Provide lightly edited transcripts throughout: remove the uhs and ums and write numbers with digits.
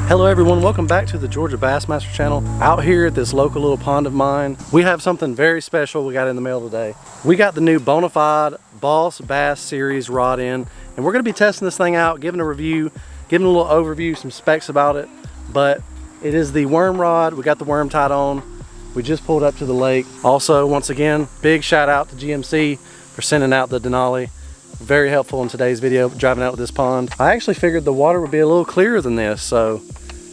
Hello everyone, welcome back to the Georgia Bassmaster channel. Out here at this local little pond of mine, we have something very special we got in the mail today. We got the new Bonafide Boss Bass Series rod in, and we're gonna be testing this thing out, giving a review, giving a little overview, some specs about it. But it is the worm rod. We got the worm tied on. We just pulled up to the lake. Also, once again, big shout out to GMC for sending out the Denali. Very helpful in today's video, driving out with this pond. I actually figured the water would be a little clearer than this, so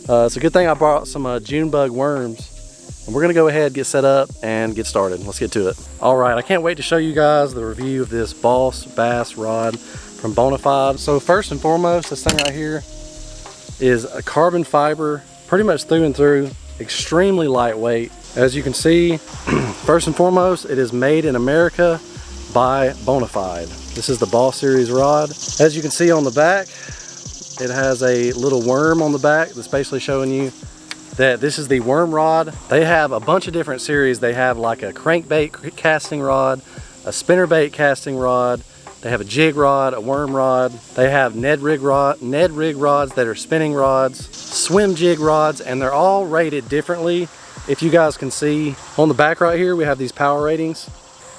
it's a good thing I brought some June bug worms. And we're gonna go ahead, get set up, and get started. Let's get to it. All right, I can't wait to show you guys the review of this Boss Bass rod from Bonafide. So first and foremost, this thing right here is a carbon fiber, pretty much through and through, extremely lightweight. As you can see, first and foremost, it is made in America by Bonafide. This is the Boss Series rod. As you can see on the back, it has a little worm on the back that's basically showing you that this is the worm rod. They have a bunch of different series. They have like a crankbait casting rod, a spinnerbait casting rod. They have a jig rod, a worm rod. They have Ned rig rods that are spinning rods, swim jig rods, and they're all rated differently. If you guys can see on the back right here, we have these power ratings.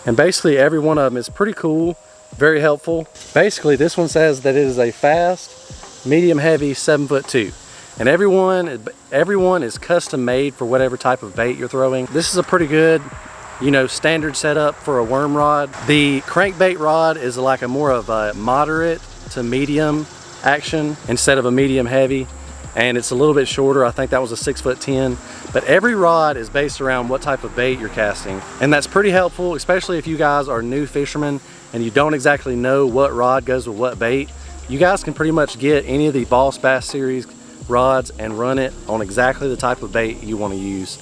And basically every one of them is pretty cool, very helpful. Basically this one says that it is a fast, medium heavy 7'2". And everyone is custom made for whatever type of bait you're throwing. This is a pretty good, you know, standard setup for a worm rod. The crankbait rod is like a more of a moderate to medium action instead of a medium heavy. And it's a little bit shorter. I think that was a 6'10". But every rod is based around what type of bait you're casting. And that's pretty helpful, especially if you guys are new fishermen and you don't exactly know what rod goes with what bait. You guys can pretty much get any of the Boss Bass Series rods and run it on exactly the type of bait you want to use.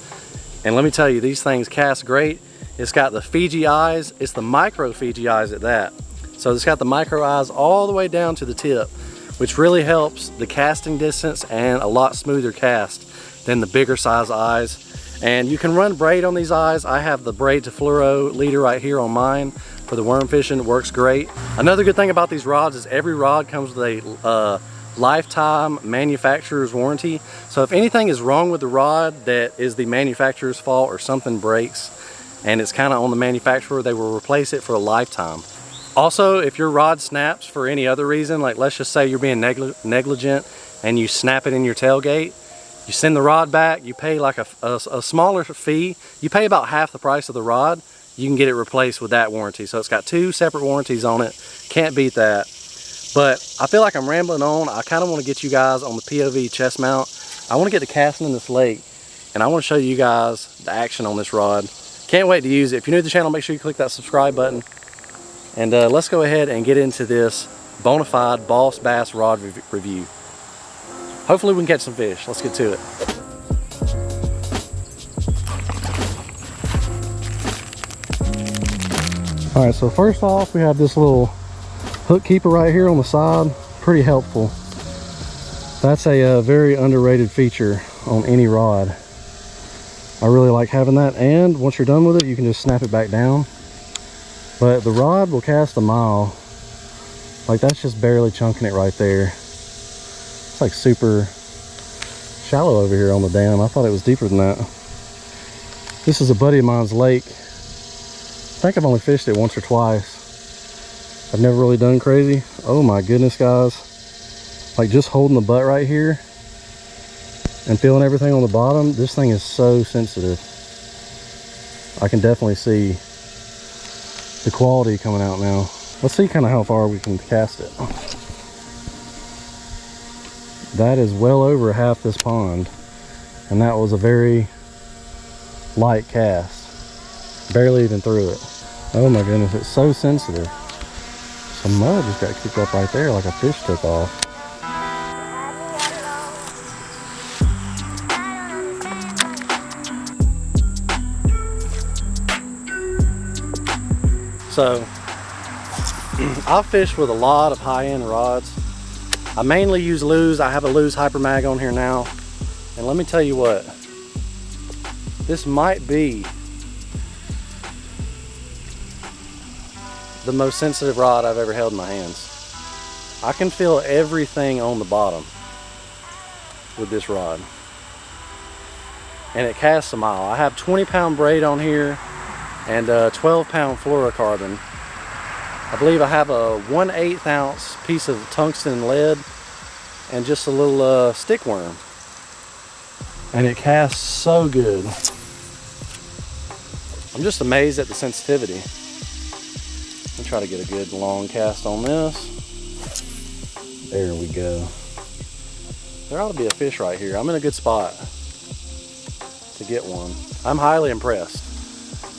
And let me tell you, these things cast great. It's got the Fiji eyes. It's the micro Fiji eyes at that. So it's got the micro eyes all the way down to the tip, which really helps the casting distance and a lot smoother cast than the bigger size eyes. And you can run braid on these eyes. I have the braid to fluoro leader right here on mine for the worm fishing. It works great. Another good thing about these rods is every rod comes with a lifetime manufacturer's warranty. So if anything is wrong with the rod that is the manufacturer's fault or something breaks and it's kind of on the manufacturer, they will replace it for a lifetime. Also, if your rod snaps for any other reason, like let's just say you're being negligent and you snap it in your tailgate, you send the rod back, you pay like a smaller fee. You pay about half the price of the rod. You can get it replaced with that warranty. So it's got 2 separate warranties on it. Can't beat that. But I feel like I'm rambling on. I kind of want to get you guys on the POV chest mount. I want to get to casting in this lake, and I want to show you guys the action on this rod. Can't wait to use it. If you're new to the channel, make sure you click that subscribe button. And let's go ahead and get into this Bonafide Boss Bass rod review. Hopefully we can catch some fish. Let's get to it. All right, so first off, we have this little hook keeper right here on the side. Pretty helpful. That's a very underrated feature on any rod. I really like having that, and once you're done with it, you can just snap it back down. But the rod will cast a mile. Like that's just barely chunking it right there. It's like super shallow over here on the dam. I thought it was deeper than that. This is a buddy of mine's lake. I think I've only fished it once or twice. I've never really done crazy. Oh my goodness, guys. Like just holding the butt right here and feeling everything on the bottom, this thing is so sensitive. I can definitely see the quality coming out now. Let's see kind of how far we can cast it. That is well over half this pond, and that was a very light cast. Barely even through it. Oh my goodness, it's so sensitive. Some mud just got kicked up right there like a fish took off. So, I've fished with a lot of high-end rods. I mainly use LEWS. I have a LEWS Hyper Mag on here now. And let me tell you what, this might be the most sensitive rod I've ever held in my hands. I can feel everything on the bottom. with this rod. And it casts a mile. I have 20-pound braid on here and 12-pound fluorocarbon. I believe I have a 1/8 ounce piece of tungsten lead and just a little stick worm. And it casts so good. I'm just amazed at the sensitivity. Let me try to get a good long cast on this. There we go. There ought to be a fish right here. I'm in a good spot to get one. I'm highly impressed.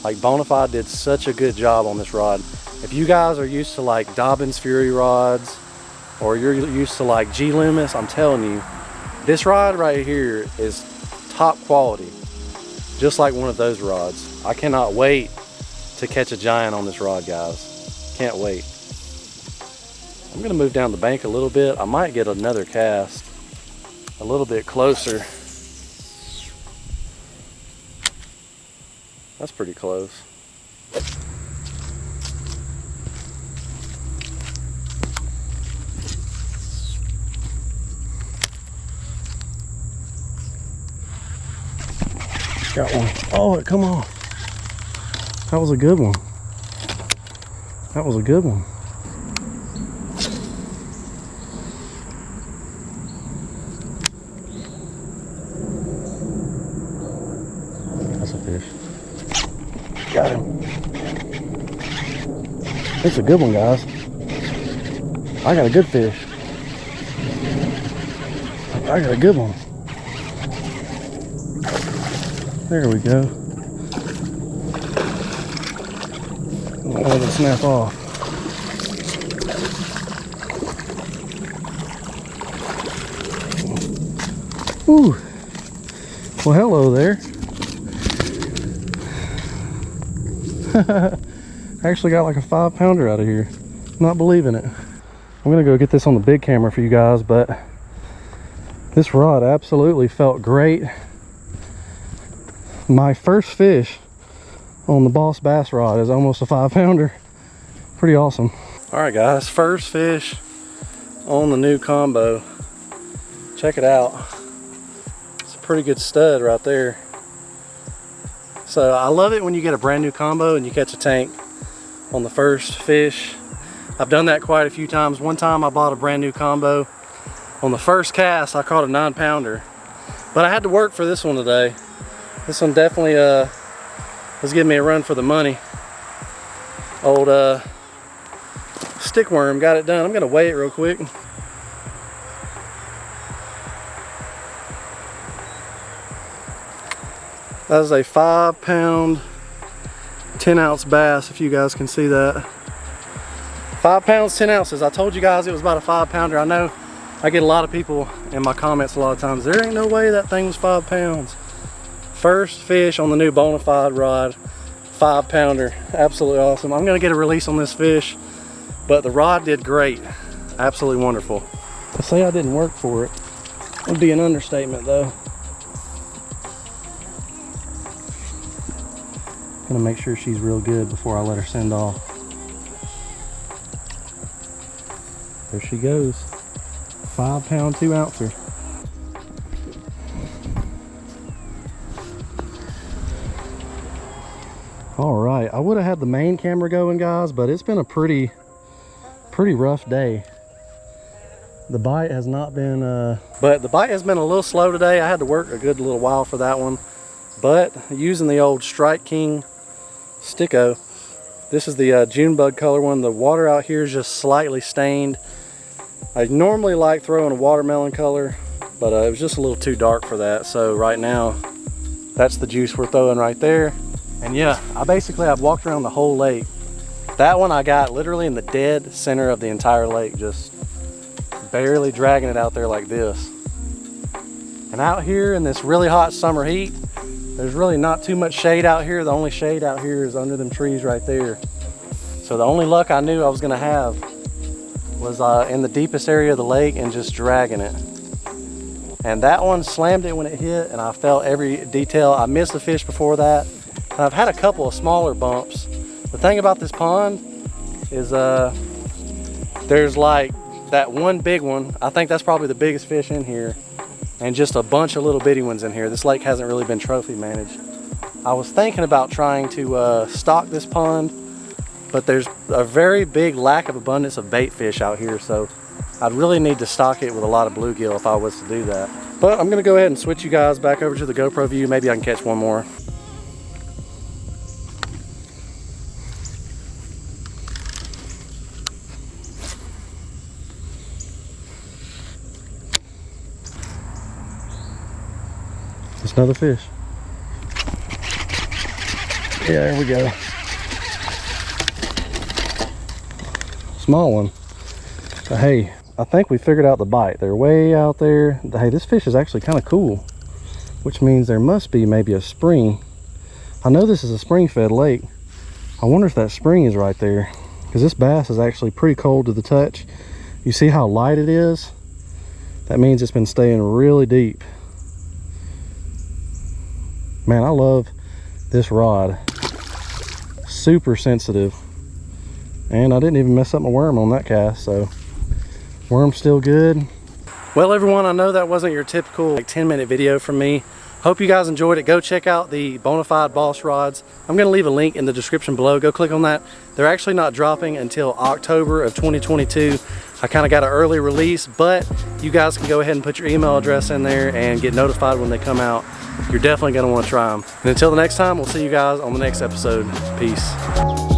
Like, Bonafide did such a good job on this rod. If you guys are used to like Dobbin's Fury rods, or you're used to like G Loomis, I'm telling you, this rod right here is top quality, just like one of those rods. I cannot wait to catch a giant on this rod, guys. Can't wait. I'm gonna move down the bank a little bit. I might get another cast a little bit closer. That's pretty close. Got one. Oh, it come off. That was a good one. That was a good one. That's a fish. Got him. It's a good one, guys. I got a good fish. I got a good one. There we go. Don't let it snap off. Ooh. Well, hello there. I actually got like a 5-pounder out of here. Not believing it. I'm gonna go get this on the big camera for you guys, but this rod absolutely felt great. My first fish on the Boss Bass rod is almost a 5-pounder. Pretty awesome. All right, guys, first fish on the new combo. Check it out. It's a pretty good stud right there. So I love it when you get a brand new combo and you catch a tank on the first fish. I've done that quite a few times. One time I bought a brand new combo. On the first cast, I caught a 9-pounder. But I had to work for this one today. This one definitely was giving me a run for the money. Old stick worm got it done. I'm gonna weigh it real quick. That is a 5-pound, 10-ounce bass, if you guys can see that. 5 pounds, 10 ounces. I told you guys it was about a 5-pounder. I know I get a lot of people in my comments a lot of times. There ain't no way that thing was 5 pounds. First fish on the new Bonafide rod, 5-pounder. Absolutely awesome. I'm gonna get a release on this fish, but the rod did great. Absolutely wonderful. To say I didn't work for it would be an understatement, though. Gonna make sure she's real good before I let her send off. There she goes. 5-pound, 2-ouncer. All right, I would have had the main camera going, guys, but it's been a pretty rough day. The bite has not been, but the bite has been a little slow today. I had to work a good little while for that one, but using the old Strike King Sticko. This is the June bug color one. The water out here is just slightly stained. I normally like throwing a watermelon color, but it was just a little too dark for that. So right now, that's the juice we're throwing right there. And yeah, I've walked around the whole lake. That one I got literally in the dead center of the entire lake, just barely dragging it out there like this. And out here in this really hot summer heat, there's really not too much shade out here. The only shade out here is under them trees right there. So the only luck I knew I was gonna have was in the deepest area of the lake and just dragging it. And that one slammed it when it hit, and I felt every detail. I missed the fish before that. And I've had a couple of smaller bumps. The thing about this pond is there's like that one big one. I think that's probably the biggest fish in here. and just a bunch of little bitty ones in here. This lake hasn't really been trophy managed. I was thinking about trying to stock this pond, but there's a very big lack of abundance of bait fish out here, so I'd really need to stock it with a lot of bluegill if I was to do that. But I'm gonna go ahead and switch you guys back over to the GoPro view. Maybe I can catch one more. It's another fish. Yeah, there we go. Small one. But hey, I think we figured out the bite. They're way out there. Hey, this fish is actually kind of cool, which means there must be maybe a spring. I know this is a spring-fed lake. I wonder if that spring is right there, because this bass is actually pretty cold to the touch. You see how light it is? That means it's been staying really deep. Man, I love this rod. Super sensitive. And I didn't even mess up my worm on that cast, so worm's still good. Well, everyone, I know that wasn't your typical 10-minute video from me. Hope you guys enjoyed it. Go check out the Bonafide Boss rods. I'm gonna leave a link in the description below. Go click on that. They're actually not dropping until October of 2022. I kind of got an early release, but you guys can go ahead and put your email address in there and get notified when they come out. You're definitely gonna wanna try them. And until the next time, we'll see you guys on the next episode. Peace.